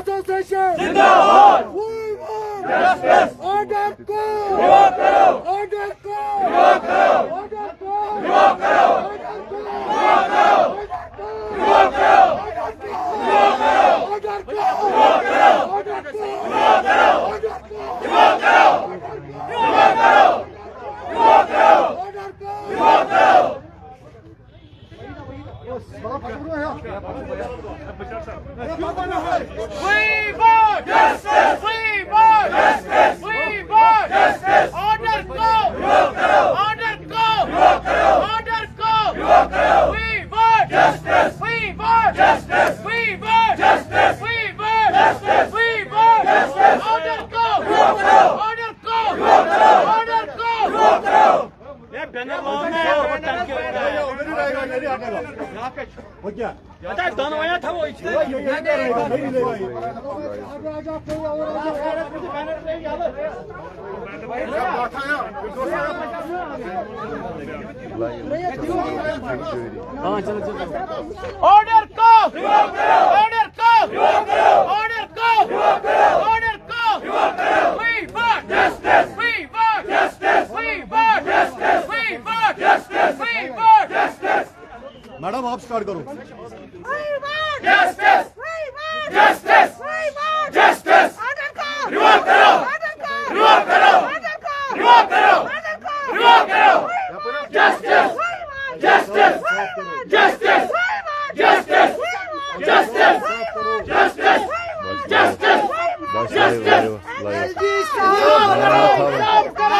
Association जिंदाबाद। We want Justice. Order को revoke करो। ऑर्डर को रिवॉक करो। ऑर्डर को रिवॉक करो। ऑर्डर को रिवॉक करो। रिवॉक करो। रिवॉक करो। ऑर्डर को रिवॉक करो। ऑर्डर को रिवॉक करो। ऑर्डर को रिवॉक करो। रिवॉक करो। रिवॉक करो। ऑर्डर को रिवॉक करो। We want Justice. We want Justice. We want Justice. Order go. Revoke करो। Order go. रिवॉक करो। Order go. रिवॉक करो। We want Justice. We want Justice. We want Justice. We want Justice. We want Justice. Order go. Revoke करो। Order go. Revoke करो। Order go. Revoke करो। दोनों आया था वो इसने Order go. रिवॉक करो। Order go. रिवॉक करो। Order go. रिवॉक करो। Order go. रिवॉक करो। We want Justice. We want Justice. We want Justice. We want Justice. We want Justice. Madam आप स्टार्ट करो Justice. Justice. Justice. रिवॉक करो। Revoke करो। Revoke करो। Revoke करो। Justice. Justice. Justice. Justice. Justice. Justice. Justice. Justice. LG साहब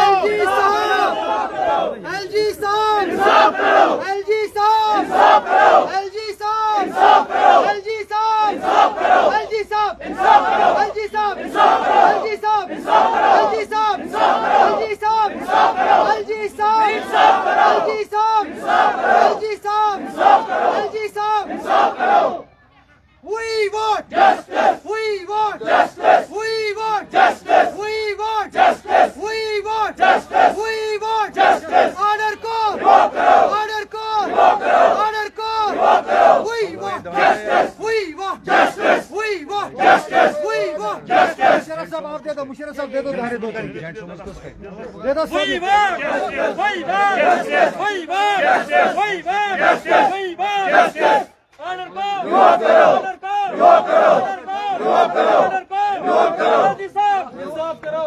LG साहब LG साहब इंसाफ करो। एलजी साहब इंसाफ करो। एलजी साहब इंसाफ करो। एलजी साहब इंसाफ करो। एलजी साहब इंसाफ करो। एलजी साहब इंसाफ करो। एलजी साहब इंसाफ करो। एलजी साहब इंसाफ करो। एलजी साहब इंसाफ करो। एलजी साहब इंसाफ करो। एलजी साहब इंसाफ करो। एलजी साहब इंसाफ करो। एलजी साहब इंसाफ करो। We want Justice. We want Justice. We want Justice. We want Justice. We want Justice. We want Justice. Order को रिवॉक करो। Order को रिवॉक करो। Order को रिवॉक करो। We want Justice. We want Justice. We want Justice. We want Justice. Musharraf साहब आप दे दो मुशर्रफ साहब दे दो दे दो दे दो वही बात वही बात वही बात वही बात वही बात Justice. ऑर्डर को रिवॉक करो। ऑर्डर को रिवॉक करो। ऑर्डर को रिवॉक करो। ऑर्डर को रिवॉक करो। हाजी साहब इंसाफ करो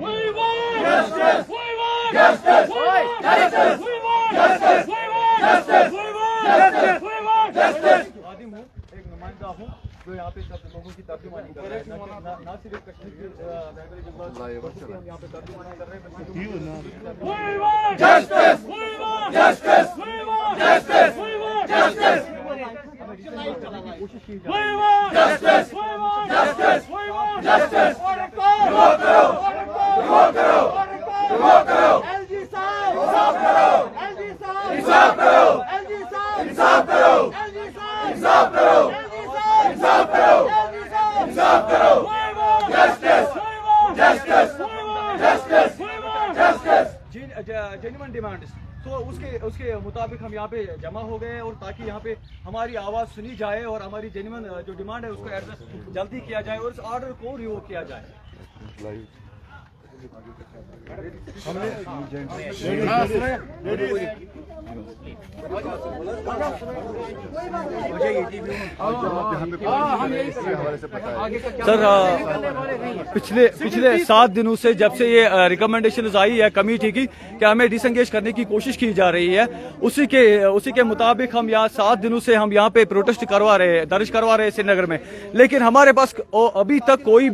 We want Justice. We want Justice. We want Justice. We want Justice. We want Justice. We want Justice. We want Justice. खादिम हूँ, एक नुमाइंदा हूँ जो यहाँ पे सब लोगों की तर्जुमानी कर रहे हैं, ना सिर्फ कश्मीर के रहबरी जज्बात हम यहाँ पे तर्जुमानी कर रहे हैं We want Justice. We want Justice. We want Justice. We want Justice. कोशिश की We want Justice. We want Justice. We want Justice. Order को रिवॉक करो। Order को रिवॉक करो। Order को रिवॉक करो। एलजी साहब इंसाफ करो। एलजी साहब इंसाफ करो। एलजी साहब इंसाफ करो। एलजी साहब इंसाफ करो। एलजी साहब इंसाफ करो। एलजी साहब इंसाफ करो। We want Justice. We want Justice. We want Justice. We want Justice. Genuine demands तो उसके मुताबिक हम यहाँ पे जमा हो गए और ताकि यहाँ पे हमारी आवाज़ सुनी जाए और हमारी जेन्युइन जो डिमांड है उसको एड्रेस जल्दी किया जाए और उस ऑर्डर को रिवोक किया जाए। सर पिछले 7 दिनों से जब से ये रिकमेंडेशन आई है कमेटी की कि हमें डिसंगेज करने की कोशिश की जा रही है, उसी के मुताबिक हम यहाँ 7 दिनों से हम यहाँ पे प्रोटेस्ट दर्ज करवा रहे हैं श्रीनगर में, लेकिन हमारे पास अभी तक कोई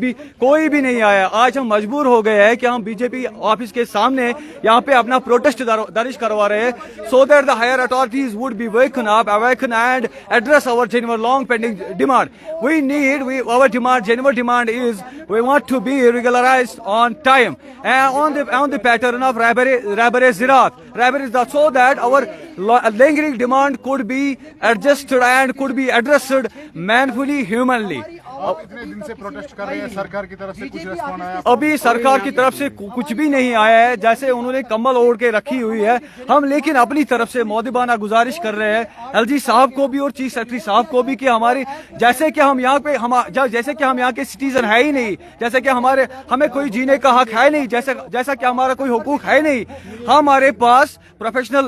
भी नहीं आया। आज हम मजबूर हो गए हैं कि हम बीजेपी ऑफिस के सामने यहाँ पे अपना प्रोटेस्ट दर्ज करवा रहे हैं, so that the higher authorities would be awaken and address our genuine long pending demand. Our genuine demand is we want to be regularized on time and on the pattern of Rabare Zirat. Rabare is so that our lingering demand could be adjusted and could be addressed manfully, humanly. आप इतने दिन से protest कर रहे हैं, सरकार की तरफ से कुछ रिस्पॉन्स आया? अभी सरकार की तरफ से कुछ भी नहीं आया है, जैसे उन्होंने कम्बल ओढ़ के रखी हुई है। हम लेकिन अपनी तरफ से मौदबाना गुजारिश कर रहे हैं एलजी साहब को भी और चीफ सेक्रेटरी साहब को भी कि हमारी जैसे कि हम यहाँ पे जैसे कि हम यहाँ के सिटीजन है ही नहीं, जैसे कि हमें कोई जीने का हक है नहीं, जैसा कि हमारा कोई हुकूक है नहीं। हमारे पास प्रोफेशनल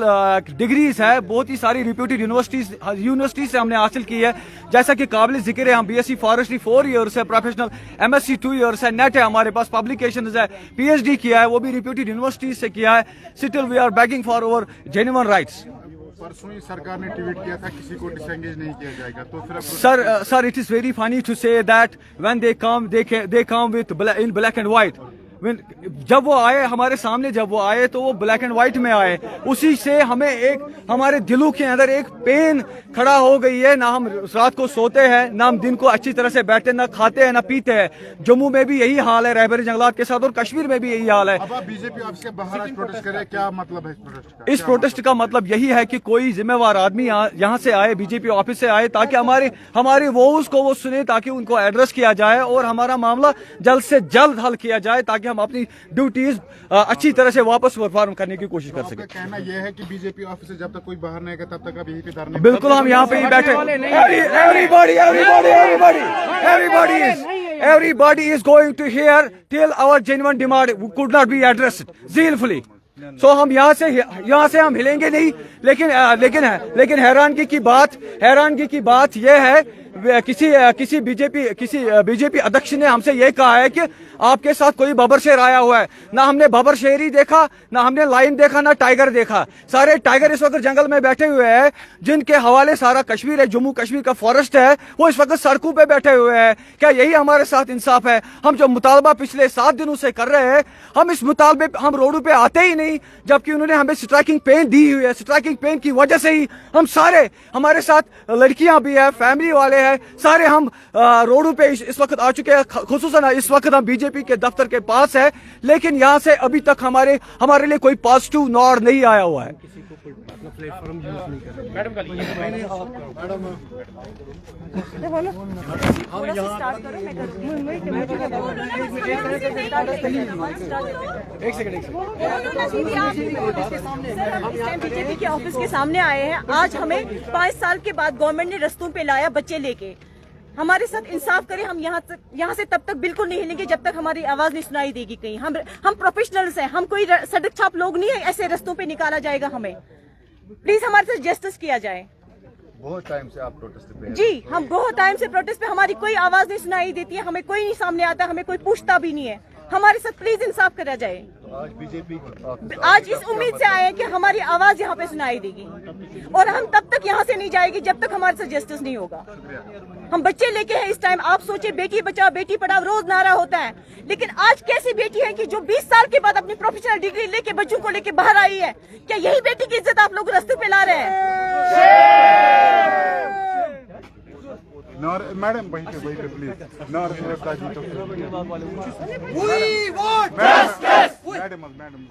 डिग्रीज है, बहुत ही सारी रिप्यूटेड यूनिवर्सिटी से हमने हासिल की है, जैसा कि काबिल जिक्र है हम बीएससी फॉरेस्ट्री 4 ईयर्स है, प्रोफेशनल एमएससी 2 ईयर्स है, नेट है हमारे पास, पब्लिकेशन है, पीएचडी किया है वो भी रिप्यूटेड यूनिवर्सिटी से किया है। Still we are begging for our genuine rights. परसों ही सरकार ने ट्वीट किया था किसी को डिसएंगेज नहीं किया जाएगा, तो फिर sir it is very funny to say that when they come with in black and white. जब वो आए हमारे सामने, जब वो आए तो वो ब्लैक एंड व्हाइट में आए, उसी से हमें एक हमारे दिलों के अंदर एक पेन खड़ा हो गई है। ना हम रात को सोते हैं, ना हम दिन को अच्छी तरह से बैठते, ना खाते हैं, ना पीते हैं। जम्मू में भी यही हाल है रहबरी जंगलात के साथ, और कश्मीर में भी यही हाल है। अब आप बीजेपी ऑफिस के बाहर आज प्रोटेस्ट कर रहे हैं, क्या मतलब है इस प्रोटेस्ट का? इस प्रोटेस्ट का मतलब यही है कि कोई जिम्मेवार आदमी यहाँ से आए, बीजेपी ऑफिस से आए, ताकि हमारी वोट्स को वो सुने, ताकि उनको एड्रेस किया जाए और हमारा मामला जल्द से जल्द हल किया जाए, ताकि हम अपनी ड्यूटीज अच्छी तरह से वापस परफॉर्म करने की कोशिश कर सके। कहना यह है कि बीजेपी ऑफिस से जब तक कोई बाहर नहीं आएगा तब तक आप यहीं पे धरने? बिल्कुल, हम यहाँ पे ही बैठे। Everybody is going to hear till our genuine demand could not be addressed zealfully. So हम यहाँ से हम हिलेंगे नहीं, लेकिन हैरानगी की बात यह है किसी बीजेपी अध्यक्ष ने हमसे यह कहा है कि आपके साथ कोई बबर शेर आया हुआ है। ना हमने बबर शेर ही देखा, ना हमने लाइन देखा, ना टाइगर देखा। सारे टाइगर इस वक्त जंगल में बैठे हुए हैं, जिनके हवाले सारा कश्मीर है, जम्मू कश्मीर का फॉरेस्ट है, वो इस वक्त सड़कों पे बैठे हुए हैं। क्या यही हमारे साथ इंसाफ है? हम जो मुतालबा पिछले 7 दिनों से कर रहे हैं, हम इस मुतालबे हम रोडों पे आते ही नहीं, जबकि उन्होंने हमें स्ट्राइकिंग पेन दी हुई है। स्ट्राइकिंग पेन की वजह से ही हम सारे, हमारे साथ लड़कियां भी है, फैमिली वाले हैं, सारे हम रोडों पे इस वक्त आ चुके हैं। खुसूसन इस वक्त हम बीजेपी के दफ्तर के पास है, लेकिन यहाँ से अभी तक हमारे लिए कोई पॉजिटिव नॉर नहीं आया हुआ है। बीजेपी के ऑफिस के सामने आए हैं। आज हमें 5 साल के बाद गवर्नमेंट ने रस्तों पे लाया बच्चे लेके। हमारे साथ इंसाफ करें। हम यहाँ से तब तक बिल्कुल नहीं हिलेंगे जब तक हमारी आवाज नहीं सुनाई देगी कहीं। हम प्रोफेशनल्स हैं, हम कोई सड़क छाप लोग नहीं है, ऐसे रस्तों पे निकाला जाएगा हमें। प्लीज हमारे साथ जस्टिस किया जाए। बहुत टाइम से आप प्रोटेस्ट पे हैं? जी, हम बहुत टाइम से प्रोटेस्ट पे, हमारी कोई आवाज नहीं सुनाई देती है, हमें कोई नहीं सामने आता, हमें कोई पूछता भी नहीं है। हमारे साथ प्लीज इंसाफ करा जाए। तो आज बीजेपी आज इस उम्मीद से आए हैं कि हमारी आवाज यहाँ पे सुनाई देगी, और हम तब तक यहाँ से नहीं जाएगी जब तक हमारे साथ जस्टिस नहीं होगा। हम बच्चे लेके हैं इस टाइम। आप सोचे बेटी बचाओ बेटी पढ़ाओ रोज नारा होता है, लेकिन आज कैसी बेटी है कि जो 20 साल के बाद अपनी प्रोफेशनल डिग्री लेके बच्चों को लेके बाहर आई है? क्या यही बेटी की इज्जत आप लोग रास्ते पे ला रहे हैं? मैडम वहीं पे प्लीज। मैडम